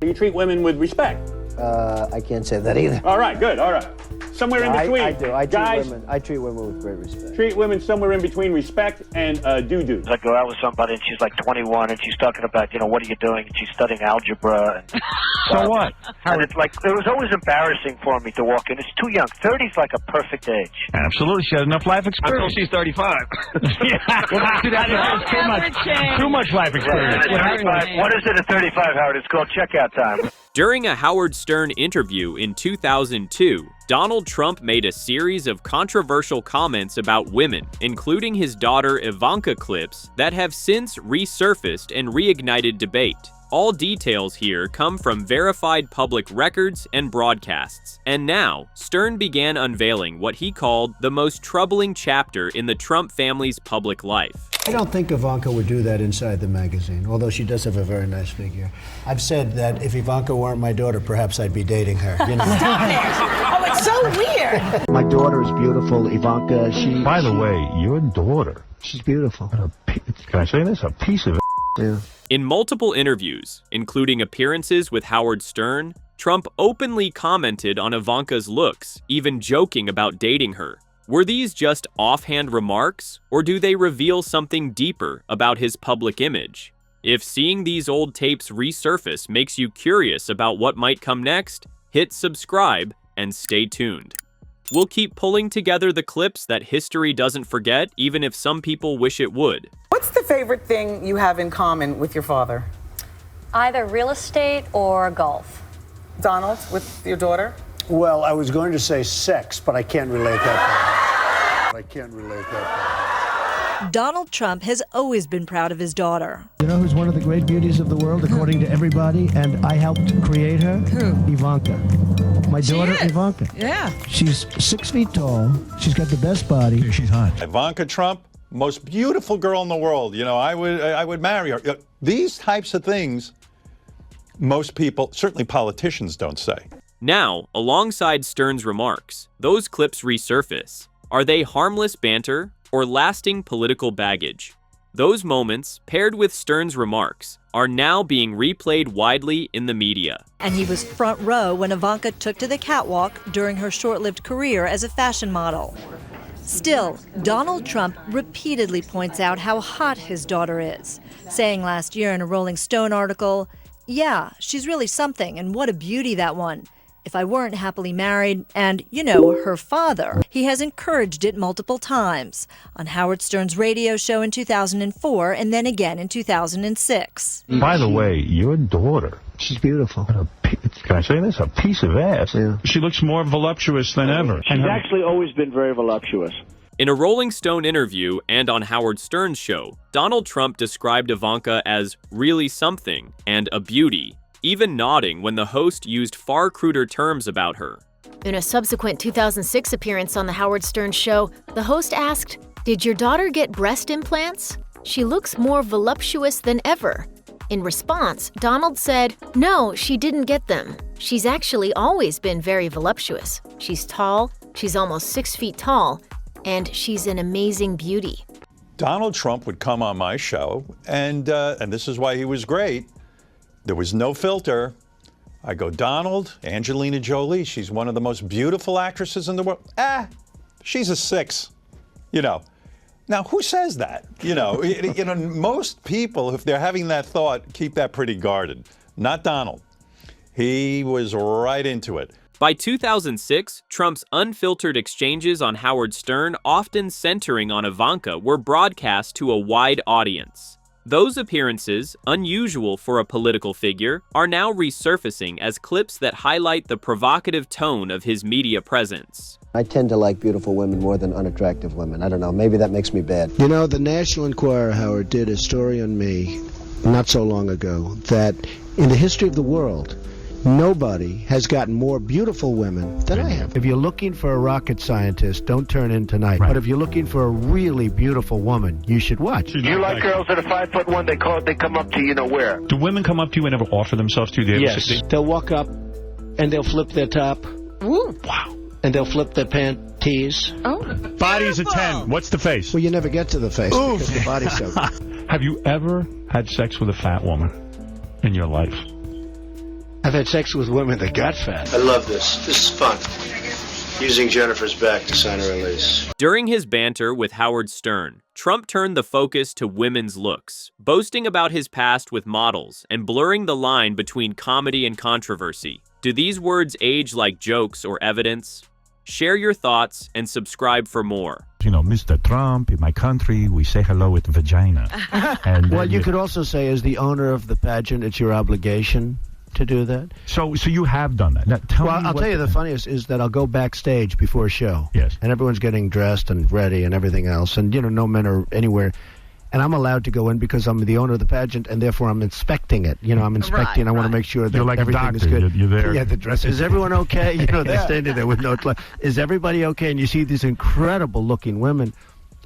You treat women with respect. I can't say that either. All right, good, all right. Somewhere in between. I do. Guys, I treat women with great respect. treat women somewhere in between respect and do-do. I go out with somebody and she's like 21 and she's talking about, what are you doing? And she's studying algebra. And, so what? And it's like, it was always embarrassing for me to walk in. It's too young. 30's like a perfect age. Absolutely. She had enough life experience. Until she's 35. Too much life experience. What is it at 35, Howard? It's called checkout time. During a Howard Stern interview in 2002, Donald Trump made a series of controversial comments about women, including his daughter Ivanka clips that have since resurfaced and reignited debate. All details here come from verified public records and broadcasts. And now, Stern began unveiling what he called the most troubling chapter in the Trump family's public life. I don't think Ivanka would do that inside the magazine, although she does have a very nice figure. I've said that if Ivanka weren't my daughter, perhaps I'd be dating her. You know? Stop it! Oh, it's so weird. My daughter is beautiful, Ivanka. By the way, your daughter. She's beautiful. Can I say this? A piece of. Yeah. In multiple interviews, including appearances with Howard Stern, Trump openly commented on Ivanka's looks, even joking about dating her. Were these just offhand remarks, or do they reveal something deeper about his public image? If seeing these old tapes resurface makes you curious about what might come next, hit subscribe and stay tuned. We'll keep pulling together the clips that history doesn't forget, even if some people wish it would. What's the favorite thing you have in common with your father? Either real estate or golf. Donald, with your daughter? Well, I was going to say sex, but I can't relate that. Donald Trump has always been proud of his daughter. You know who's one of the great beauties of the world, according to everybody, and I helped create her? Who? Ivanka. My daughter, Ivanka. Yeah. She's 6 feet tall. She's got the best body. Yeah, she's hot. Ivanka Trump, most beautiful girl in the world. I would marry her. These types of things, most people, certainly politicians, don't say. Now, alongside Stern's remarks, those clips resurface. Are they harmless banter or lasting political baggage? Those moments, paired with Stern's remarks, are now being replayed widely in the media. And he was front row when Ivanka took to the catwalk during her short-lived career as a fashion model. Still, Donald Trump repeatedly points out how hot his daughter is, saying last year in a Rolling Stone article, "Yeah, she's really something, and what a beauty, that one. If I weren't happily married and, her father." He has encouraged it multiple times on Howard Stern's radio show in 2004 and then again in 2006. By the way, your daughter. She's beautiful. Can I say this? A piece of ass. Yeah. She looks more voluptuous than ever. She's actually always been very voluptuous. In a Rolling Stone interview and on Howard Stern's show, Donald Trump described Ivanka as really something and a beauty, even nodding when the host used far cruder terms about her. In a subsequent 2006 appearance on the Howard Stern show, the host asked, "Did your daughter get breast implants? She looks more voluptuous than ever." In response, Donald said, "No, she didn't get them. She's actually always been very voluptuous. She's tall, she's almost 6 feet tall, and she's an amazing beauty." Donald Trump would come on my show, and this is why he was great. There was no filter. I go, "Donald, Angelina Jolie, she's one of the most beautiful actresses in the world." She's a 6, Now, who says that? Most people, if they're having that thought, keep that pretty guarded. Not Donald. He was right into it. By 2006, Trump's unfiltered exchanges on Howard Stern, often centering on Ivanka, were broadcast to a wide audience. Those appearances, unusual for a political figure, are now resurfacing as clips that highlight the provocative tone of his media presence. I tend to like beautiful women more than unattractive women. I don't know, maybe that makes me bad. The National Enquirer, Howard, did a story on me not so long ago that in the history of the world, nobody has gotten more beautiful women than I have. If you're looking for a rocket scientist, don't turn in tonight. Right. But if you're looking for a really beautiful woman, you should watch. You like girls that are 5'1", they come up to you where? Do women come up to you and ever offer themselves to you? Yes. They'll walk up and they'll flip their top. Ooh. Wow. And they'll flip their panties. Oh. Body's a 10. What's the face? Well, you never get to the face because the body's so good. Have you ever had sex with a fat woman in your life? I've had sex with women that got fat. I love this. This is fun. Using Jennifer's back to sign a release. During his banter with Howard Stern, Trump turned the focus to women's looks, boasting about his past with models and blurring the line between comedy and controversy. Do these words age like jokes or evidence? Share your thoughts and subscribe for more. You know, Mr. Trump, in my country, we say hello with vagina. And Well, you could also say, as the owner of the pageant, it's your obligation to do that. So you have done that. Now, tell me I'll tell you the funniest is that I'll go backstage before a show. Yes. And everyone's getting dressed and ready and everything else. And, no men are anywhere. And I'm allowed to go in because I'm the owner of the pageant, and therefore I'm inspecting it. I'm inspecting. I want to make sure that You're like everything a is doctor. good. You're there. Yeah, the dress. Is everyone okay? They're standing there with no clothes. Is everybody okay? And you see these incredible-looking women.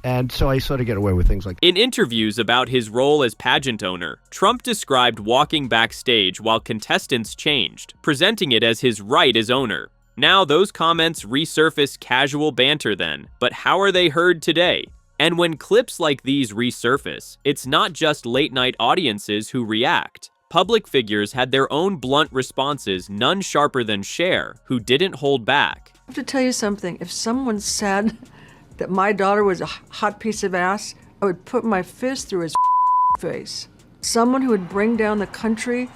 And so I sort of get away with things like that. In interviews about his role as pageant owner, Trump described walking backstage while contestants changed, presenting it as his right as owner. Now those comments resurface casual banter then, but how are they heard today? And when clips like these resurface, it's not just late-night audiences who react. Public figures had their own blunt responses, none sharper than Cher, who didn't hold back. I have to tell you something. If someone said that my daughter was a hot piece of ass, I would put my fist through his face. Someone who would bring down the country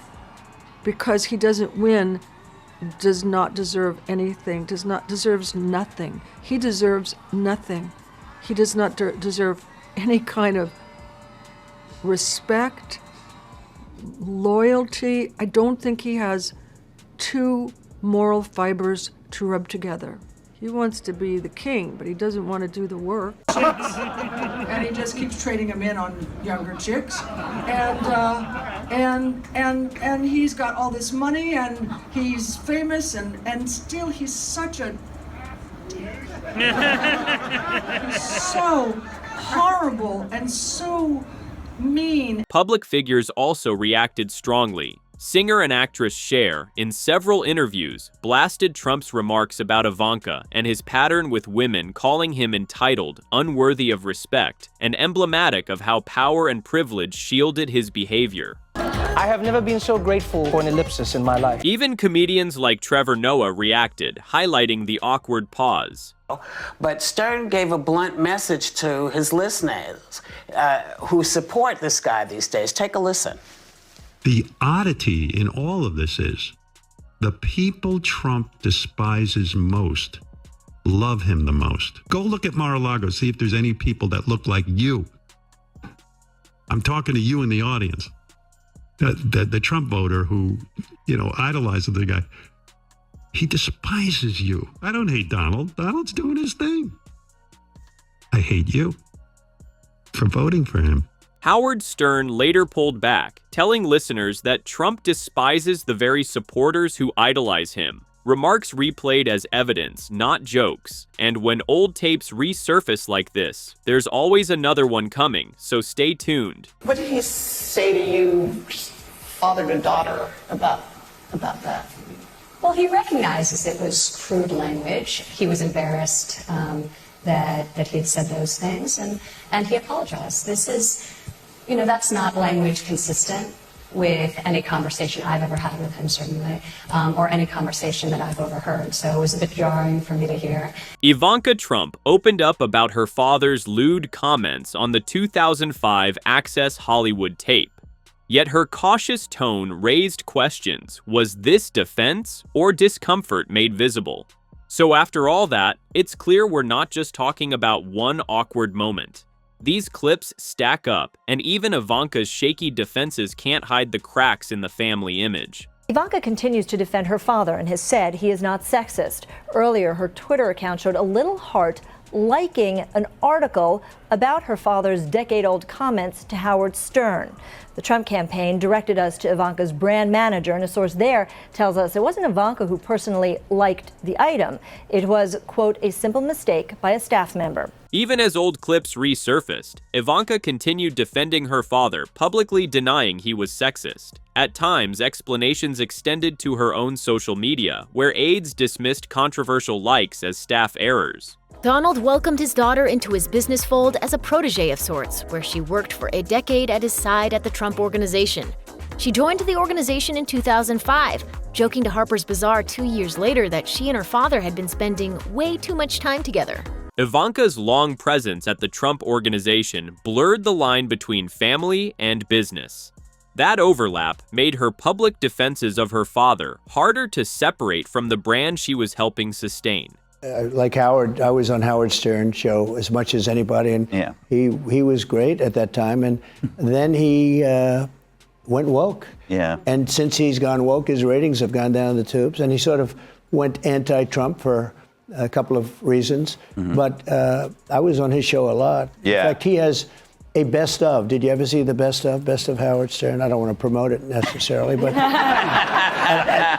because he doesn't win does not deserve anything, deserves nothing. He deserves nothing. He does not deserve any kind of respect, loyalty. I don't think he has two moral fibers to rub together. He wants to be the king, but he doesn't want to do the work. And he just keeps trading them in on younger chicks. And he's got all this money, and he's famous, and still he's such a... He's so horrible and so mean. Public figures also reacted strongly. Singer and actress Cher, in several interviews, blasted Trump's remarks about Ivanka and his pattern with women, calling him entitled, unworthy of respect, and emblematic of how power and privilege shielded his behavior. I have never been so grateful for an ellipsis in my life. Even comedians like Trevor Noah reacted, highlighting the awkward pause. But Stern gave a blunt message to his listeners who support this guy these days. Take a listen. The oddity in all of this is the people Trump despises most love him the most. Go look at Mar-a-Lago, see if there's any people that look like you. I'm talking to you in the audience. The Trump voter who, idolizes the guy, he despises you. I don't hate Donald. Donald's doing his thing. I hate you for voting for him. Howard Stern later pulled back, telling listeners that Trump despises the very supporters who idolize him. Remarks replayed as evidence, not jokes. And when old tapes resurface like this, there's always another one coming, so stay tuned. What did he say to you, father to daughter, about that? Well, he recognizes it was crude language. He was embarrassed that he had said those things, and he apologized. This is, that's not language consistent with any conversation I've ever had with him, certainly, or any conversation that I've overheard. So it was a bit jarring for me to hear. Ivanka Trump opened up about her father's lewd comments on the 2005 Access Hollywood tape. Yet her cautious tone raised questions. Was this defense or discomfort made visible? So after all that, it's clear we're not just talking about one awkward moment. These clips stack up, and even Ivanka's shaky defenses can't hide the cracks in the family image. Ivanka continues to defend her father and has said he is not sexist. Earlier, her Twitter account showed a little heart liking an article about her father's decade-old comments to Howard Stern. The Trump campaign directed us to Ivanka's brand manager, and a source there tells us it wasn't Ivanka who personally liked the item. It was, quote, a simple mistake by a staff member. Even as old clips resurfaced, Ivanka continued defending her father, publicly denying he was sexist. At times, explanations extended to her own social media, where aides dismissed controversial likes as staff errors. Donald welcomed his daughter into his business fold as a protege of sorts, where she worked for a decade at his side at the Trump Organization. She joined the organization in 2005, joking to Harper's Bazaar 2 years later that she and her father had been spending way too much time together. Ivanka's long presence at the Trump Organization blurred the line between family and business. That overlap made her public defenses of her father harder to separate from the brand she was helping sustain. Like Howard, I was on Howard Stern's show as much as anybody, and he was great at that time. And then he went woke. Yeah. And since he's gone woke, his ratings have gone down the tubes, and he sort of went anti-Trump for a couple of reasons. But I was on his show a lot. Yeah. In fact, he has a best of. Did you ever see the best of Howard Stern? I don't want to promote it necessarily, but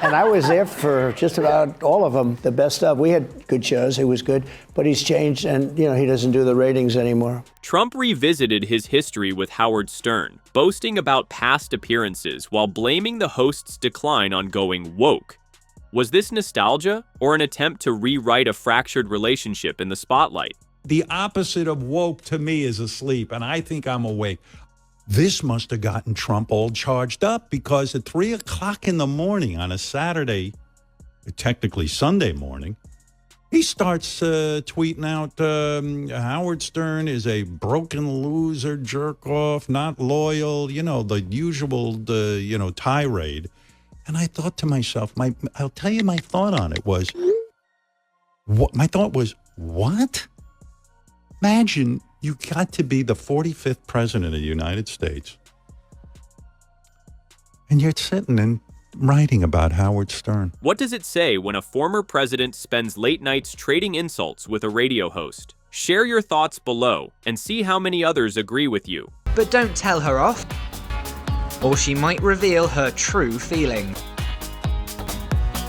and I was there for just about all of them. The best of. We had good shows. He was good, but he's changed, and he doesn't do the ratings anymore. Trump revisited his history with Howard Stern, boasting about past appearances while blaming the host's decline on going woke. Was this nostalgia or an attempt to rewrite a fractured relationship in the spotlight? The opposite of woke to me is asleep, and I think I'm awake. This must have gotten Trump all charged up, because at 3 o'clock in the morning on a Saturday, technically Sunday morning, he starts tweeting out, Howard Stern is a broken loser, jerk off, not loyal, the usual, tirade. And I thought to myself, I'll tell you my thought on it was, what? Imagine you got to be the 45th president of the United States, and you're sitting and writing about Howard Stern. What does it say when a former president spends late nights trading insults with a radio host? Share your thoughts below and see how many others agree with you. But don't tell her off, or she might reveal her true feeling.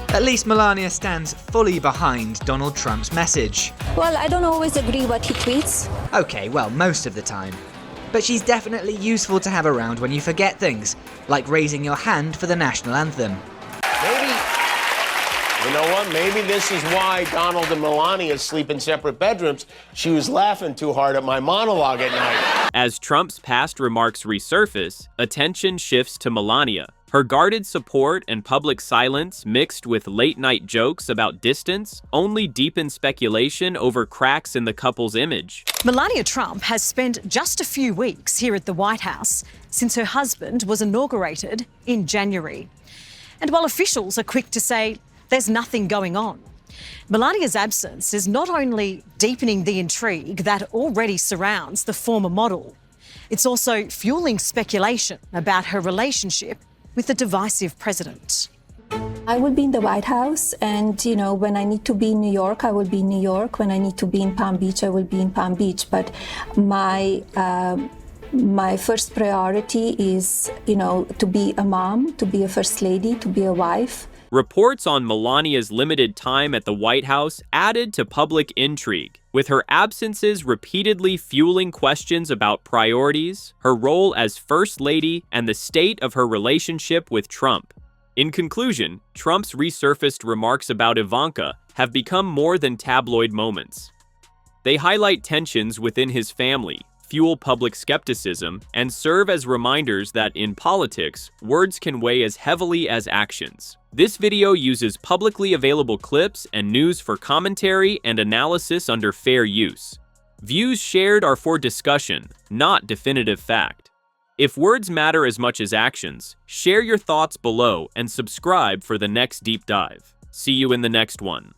At least Melania stands fully behind Donald Trump's message. Well, I don't always agree what he tweets. Okay, well, most of the time. But she's definitely useful to have around when you forget things, like raising your hand for the national anthem. Maybe, you know what, maybe this is why Donald and Melania sleep in separate bedrooms. She was laughing too hard at my monologue at night. As Trump's past remarks resurface, attention shifts to Melania. Her guarded support and public silence mixed with late-night jokes about distance only deepen speculation over cracks in the couple's image. Melania Trump has spent just a few weeks here at the White House since her husband was inaugurated in January. And while officials are quick to say there's nothing going on, Melania's absence is not only deepening the intrigue that already surrounds the former model, it's also fueling speculation about her relationship with the divisive president. I will be in the White House, and when I need to be in New York, I will be in New York. When I need to be in Palm Beach, I will be in Palm Beach. But my first priority is, to be a mom, to be a first lady, to be a wife. Reports on Melania's limited time at the White House added to public intrigue, with her absences repeatedly fueling questions about priorities, her role as First Lady, and the state of her relationship with Trump. In conclusion, Trump's resurfaced remarks about Ivanka have become more than tabloid moments. They highlight tensions within his family, fuel public skepticism, and serve as reminders that in politics, words can weigh as heavily as actions. This video uses publicly available clips and news for commentary and analysis under fair use. Views shared are for discussion, not definitive fact. If words matter as much as actions, share your thoughts below and subscribe for the next deep dive. See you in the next one.